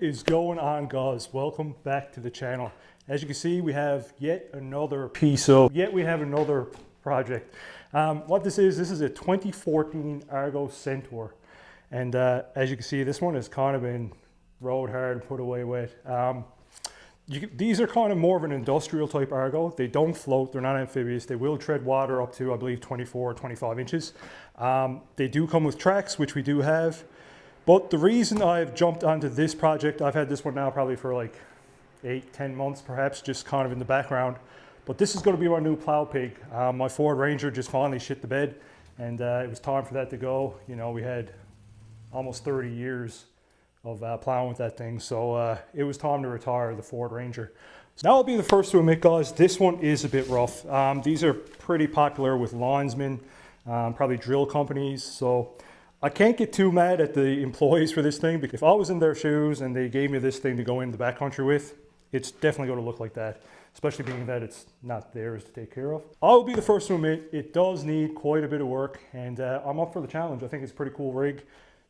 is going on, guys? Welcome back to the channel. As you can see, we have yet another project. What this is a 2014 Argo Centaur, and as you can see, this one has kind of been rode hard and put away wet. These are kind of more of an industrial type Argo. They don't float, they're not amphibious. They will tread water up to, I believe, 24 or 25 inches. They do come with tracks, which we do have. But the reason I've jumped onto this project, I've had this one now probably for like 8-10 months perhaps, just kind of in the background. But this is going to be my new plow pig. My Ford Ranger just finally shit the bed, and it was time for that to go. You know, we had almost 30 years of plowing with that thing, so it was time to retire the Ford Ranger. So now I'll be the first to admit, guys, this one is a bit rough. These are pretty popular with linesmen, probably drill companies, so I can't get too mad at the employees for this thing, because if I was in their shoes and they gave me this thing to go in the backcountry with, it's definitely going to look like that, especially being that it's not theirs to take care of. I'll be the first to admit it does need quite a bit of work, and I'm up for the challenge. I think it's a pretty cool rig.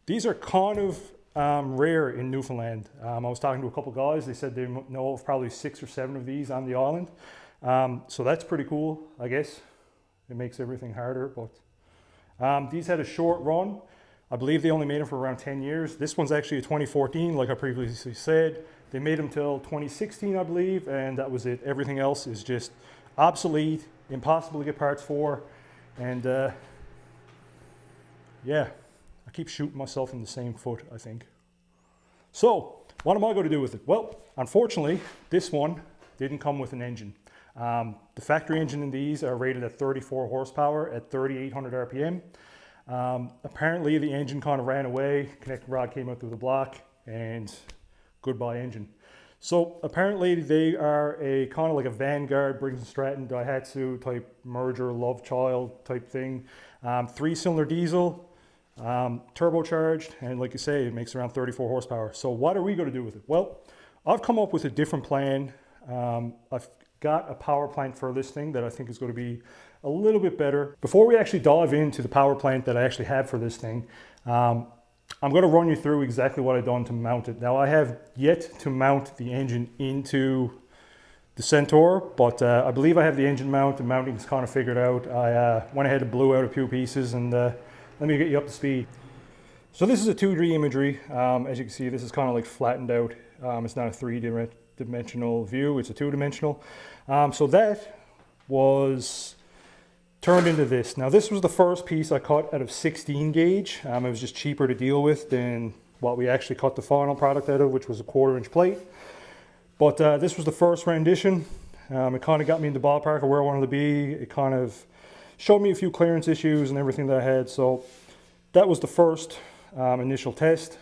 These are kind of rare in Newfoundland. I was talking to a couple guys. They said they know of probably 6 or 7 of these on the island. So that's pretty cool, I guess. It makes everything harder, but these had a short run. I believe they only made them for around 10 years. This one's actually a 2014, like I previously said. They made them till 2016, I believe, and that was it. Everything else is just obsolete, impossible to get parts for, and yeah. I keep shooting myself in the same foot, I think. So, what am I going to do with it? Well, unfortunately, this one didn't come with an engine. The factory engine in these are rated at 34 horsepower at 3,800 RPM. Apparently, the engine kind of ran away, connecting rod came out through the block, and goodbye engine. So, apparently, they are a kind of like a Vanguard, Briggs & Stratton, Daihatsu type merger, love child type thing. 3-cylinder diesel. Turbocharged, and like you say, it makes around 34 horsepower. So what are we going to do with it? Well, I've come up with a different plan. I've got a power plant for this thing that I think is going to be a little bit better. Before we actually dive into the power plant that I actually have for this thing, I'm going to run you through exactly what I've done to mount it. Now, I have yet to mount the engine into the Centaur, but I believe I have the engine mount. The mounting's kind of figured out. I went ahead and blew out a few pieces, and let me get you up to speed. So this is a 2D imagery. As you can see, this is kind of like flattened out. It's not a 3-dimensional view, it's a 2-dimensional. So that was turned into this. Now this was the first piece I cut out of 16 gauge. It was just cheaper to deal with than what we actually cut the final product out of, which was a 1/4-inch plate. But this was the first rendition. It kind of got me in the ballpark of where I wanted to be. It kind of showed me a few clearance issues and everything that I had. So that was the first initial test.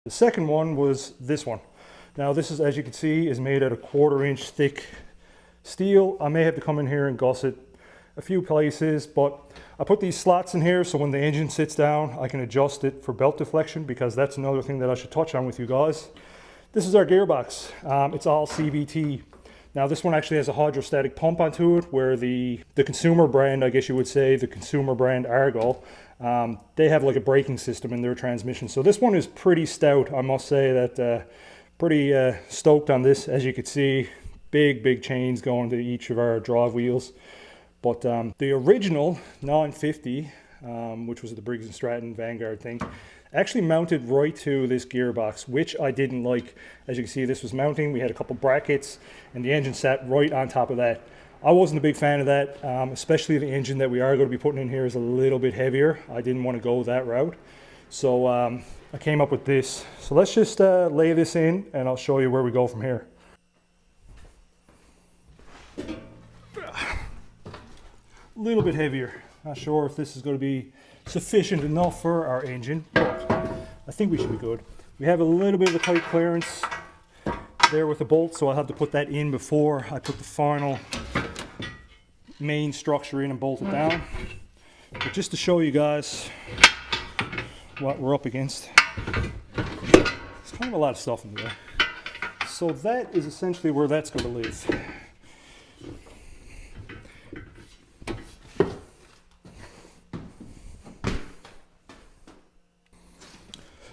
The second one was this one. Now this is, as you can see, is made out of 1/4 inch thick steel. I may have to come in here and gusset a few places, but I put these slots in here so when the engine sits down, I can adjust it for belt deflection, because that's another thing that I should touch on with you guys. This is our gearbox. It's all CVT. Now this one actually has a hydrostatic pump onto it, where the consumer brand, I guess you would say, the consumer brand Argo, they have like a braking system in their transmission. So this one is pretty stout. I must say that pretty stoked on this. As you can see, big chains going to each of our drive wheels. But the original 950, which was the Briggs & Stratton Vanguard thing, actually mounted right to this gearbox, which I didn't like. As you can see, this was mounting. We had a couple brackets and the engine sat right on top of that. I wasn't a big fan of that, especially the engine that we are going to be putting in here is a little bit heavier. I didn't want to go that route. So I came up with this. So let's just lay this in and I'll show you where we go from here. A little bit heavier. Not sure if this is going to be sufficient enough for our engine, but I think we should be good. We have a little bit of a tight clearance there with the bolt, so I'll have to put that in before I put the final main structure in and bolt it down. But just to show you guys what we're up against, there's kind of a lot of stuff in there. So that is essentially where that's going to live.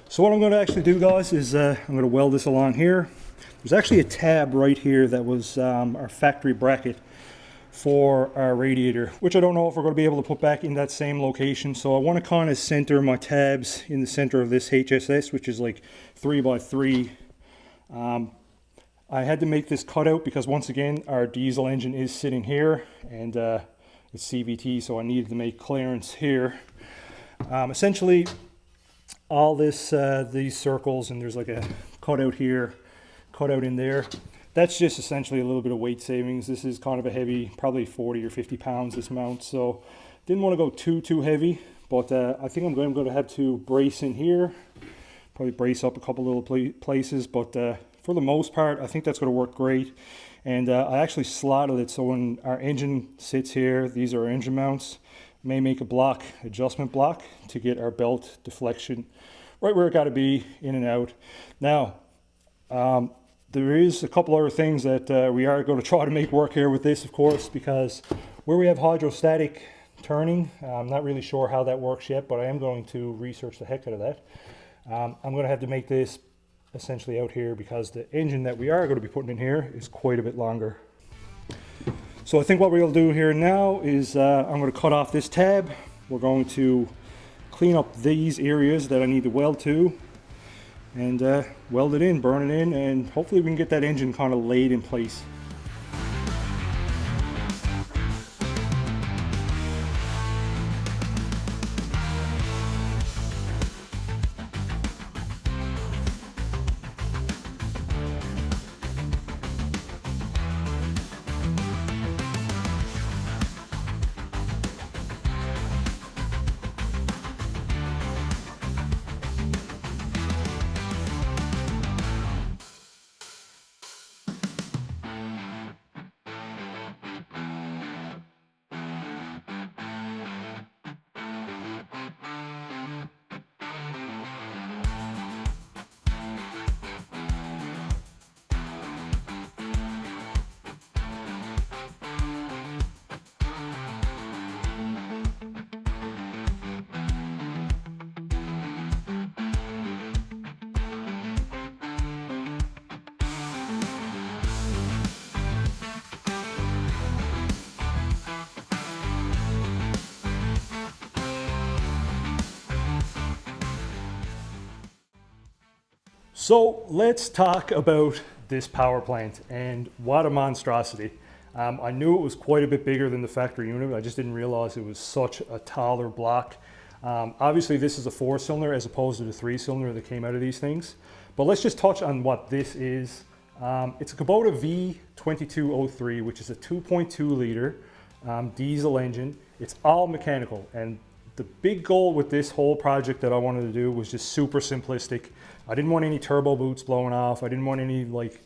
So what I'm going to actually do, guys, is I'm going to weld this along here. There's actually a tab right here that was our factory bracket for our radiator, which I don't know if we're going to be able to put back in that same location. So I want to kind of center my tabs in the center of this HSS, which is like 3x3. I had to make this cutout because, once again, our diesel engine is sitting here and it's CVT, so I needed to make clearance here. Essentially, all this these circles, and there's like a cutout here, cutout in there. That's just essentially a little bit of weight savings. This is kind of a heavy, probably 40 or 50 pounds, this mount, so didn't want to go too heavy, but I think I'm going to have to brace in here, probably brace up a couple little places, but for the most part I think that's going to work great. And I actually slotted it so when our engine sits here, these are our engine mounts. May make a block, adjustment block, to get our belt deflection right where it got to be, in and out. Now there is a couple other things that we are going to try to make work here with this, of course, because where we have hydrostatic turning, I'm not really sure how that works yet, but I am going to research the heck out of that. I'm going to have to make this essentially out here because the engine that we are going to be putting in here is quite a bit longer. So I think what we'll do here now is I'm going to cut off this tab. We're going to clean up these areas that I need to weld to, and weld it in, burn it in, and hopefully we can get that engine kind of laid in place. So let's talk about this power plant, and what a monstrosity. I knew it was quite a bit bigger than the factory unit. I just didn't realize it was such a taller block. Obviously this is a 4-cylinder as opposed to the 3-cylinder that came out of these things. But let's just touch on what this is. It's a Kubota V2203, which is a 2.2 liter diesel engine. It's all mechanical, and The big goal with this whole project that I wanted to do was just super simplistic. I didn't want any turbo boots blowing off. I didn't want any like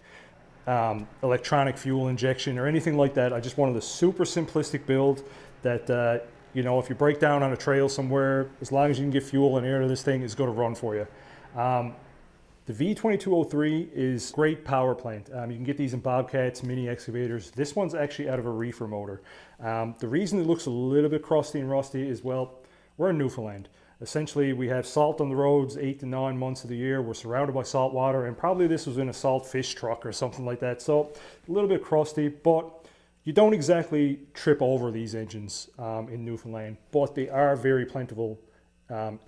electronic fuel injection or anything like that. I just wanted a super simplistic build that, you know, if you break down on a trail somewhere, as long as you can get fuel and air to this thing, it's going to run for you. The V2203 is great power plant. You can get these in Bobcats, mini excavators. This one's actually out of a reefer motor. The reason it looks a little bit crusty and rusty is, well, we're in Newfoundland. Essentially, we have salt on the roads 8 to 9 months of the year. We're surrounded by salt water, and probably this was in a salt fish truck or something like that. So a little bit crusty, but you don't exactly trip over these engines in Newfoundland, but they are very plentiful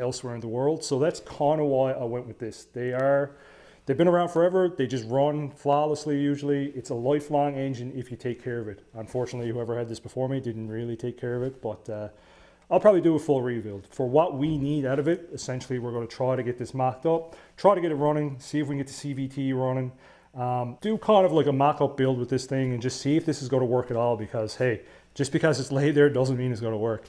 elsewhere in the world. So that's kind of why I went with this. They've been around forever. They just run flawlessly usually. It's a lifelong engine if you take care of it. Unfortunately, whoever had this before me didn't really take care of it, but I'll probably do a full rebuild. For what we need out of it, essentially we're going to try to get this mocked up, try to get it running, see if we can get the CVT running, do kind of like a mock-up build with this thing and just see if this is going to work at all, because hey, just because it's laid there doesn't mean it's going to work.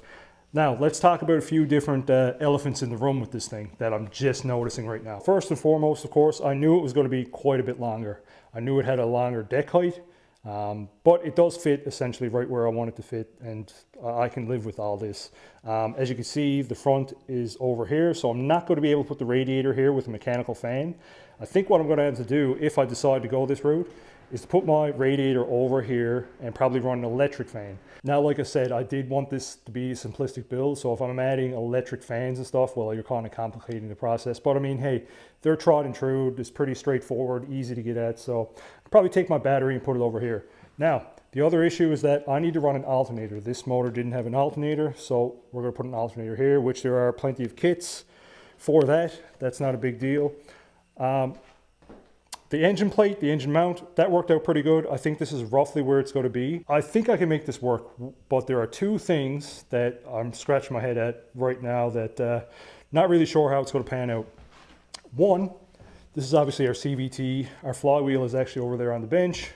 Now, let's talk about a few different elephants in the room with this thing that I'm just noticing right now. First and foremost, of course, I knew it was going to be quite a bit longer. I knew it had a longer deck height. But it does fit essentially right where I want it to fit, and I can live with all this. As you can see, the front is over here, so I'm not going to be able to put the radiator here with a mechanical fan. I think what I'm going to have to do, if I decide to go this route, is to put my radiator over here and probably run an electric fan. Now, like I said, I did want this to be a simplistic build, so if I'm adding electric fans and stuff, well, you're kind of complicating the process. But I mean, hey, they're tried and true. It's pretty straightforward, easy to get at, so I'll probably take my battery and put it over here. Now, the other issue is that I need to run an alternator. This motor didn't have an alternator, so we're going to put an alternator here, which there are plenty of kits for that. That's not a big deal. The engine plate, the engine mount, that worked out pretty good. I think this is roughly where it's going to be. I think I can make this work, but there are two things that I'm scratching my head at right now that not really sure how it's going to pan out. One, this is obviously our CVT. Our flywheel is actually over there on the bench.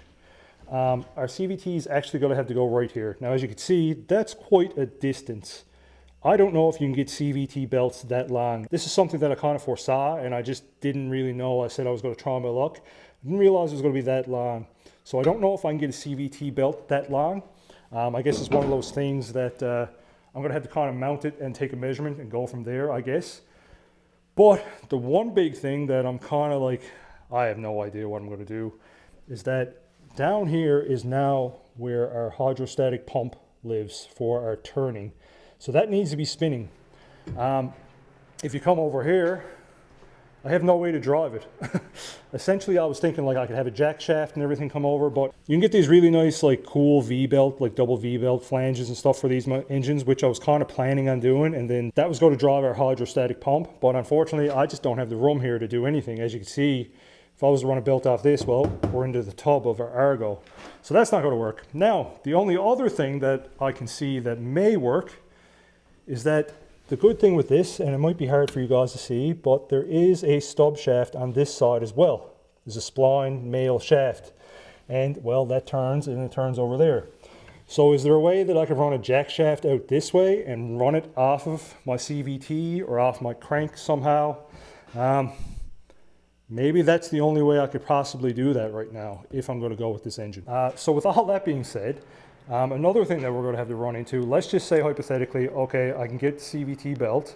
Our CVT is actually going to have to go right here. Now, as you can see, that's quite a distance. I don't know if you can get CVT belts that long. This is something that I kind of foresaw, and I just didn't really know. I said I was going to try my luck. I didn't realize it was going to be that long. So I don't know if I can get a CVT belt that long. I guess it's one of those things that I'm going to have to kind of mount it and take a measurement and go from there, I guess. But the one big thing that I'm kind of like, I have no idea what I'm going to do, is that down here is now where our hydrostatic pump lives for our turning. So that needs to be spinning. If you come over here, I have no way to drive it. Essentially, I was thinking like I could have a jack shaft and everything come over, but you can get these really nice, like cool V-belt, like double V-belt flanges and stuff for these engines, which I was kind of planning on doing. And then that was going to drive our hydrostatic pump. But unfortunately, I just don't have the room here to do anything. As you can see, if I was to run a belt off this, well, we're into the tub of our Argo. So that's not going to work. Now, the only other thing that I can see that may work is that the good thing with this, and it might be hard for you guys to see, but there is a stub shaft on this side as well. There's a spline male shaft. And, well, that turns, and it turns over there. So is there a way that I could run a jack shaft out this way and run it off of my CVT or off my crank somehow? Maybe that's the only way I could possibly do that right now if I'm going to go with this engine. So with all that being said, another thing that we're going to have to run into, let's just say hypothetically, okay, I can get the CVT belt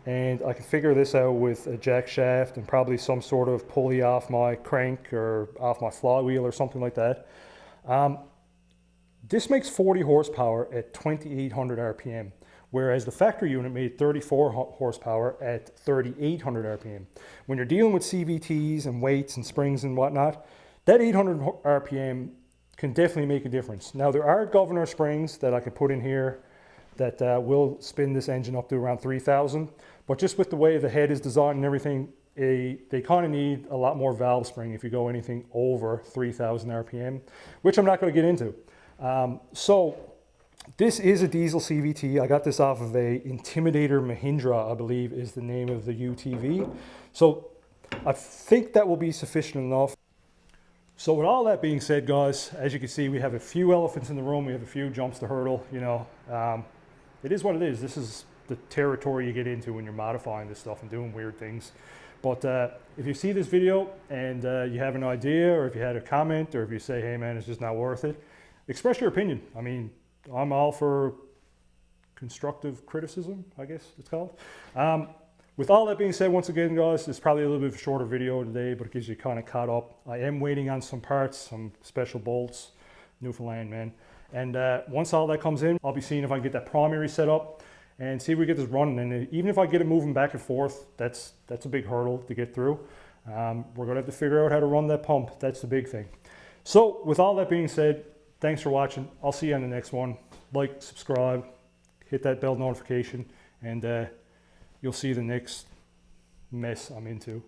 and I can figure this out with a jack shaft and probably some sort of pulley off my crank or off my flywheel or something like that. This makes 40 horsepower at 2,800 RPM, whereas the factory unit made 34 horsepower at 3,800 RPM. When you're dealing with CVTs and weights and springs and whatnot, that 800 RPM can definitely make a difference. Now, there are governor springs that I can put in here that will spin this engine up to around 3,000, but just with the way the head is designed and everything, they kind of need a lot more valve spring if you go anything over 3,000 RPM, which I'm not going to get into. So this is a diesel CVT. I got this off of a Intimidator Mahindra, I believe is the name of the UTV. So I think that will be sufficient enough. So with all that being said, guys, as you can see, we have a few elephants in the room. We have a few jumps to hurdle, you know. It is what it is. This the territory you get into when you're modifying this stuff and doing weird things. But if you see this video and you have an idea, or if you had a comment, or if you say, hey man, it's just not worth it, express your opinion. I mean, I'm all for constructive criticism, I guess it's called. With all that being said, once again guys, it's probably a little bit of a shorter video today, but it gives you kind of caught up. I am waiting on some parts, some special bolts, Newfoundland man. And once all that comes in, I'll be seeing if I can get that primary set up and see if we get this running. And even if I get it moving back and forth, that's a big hurdle to get through. We're gonna have to figure out how to run that pump. That's the big thing. So with all that being said, thanks for watching. I'll see you on the next one. Like, subscribe, hit that bell notification, and you'll see the next mess I'm into.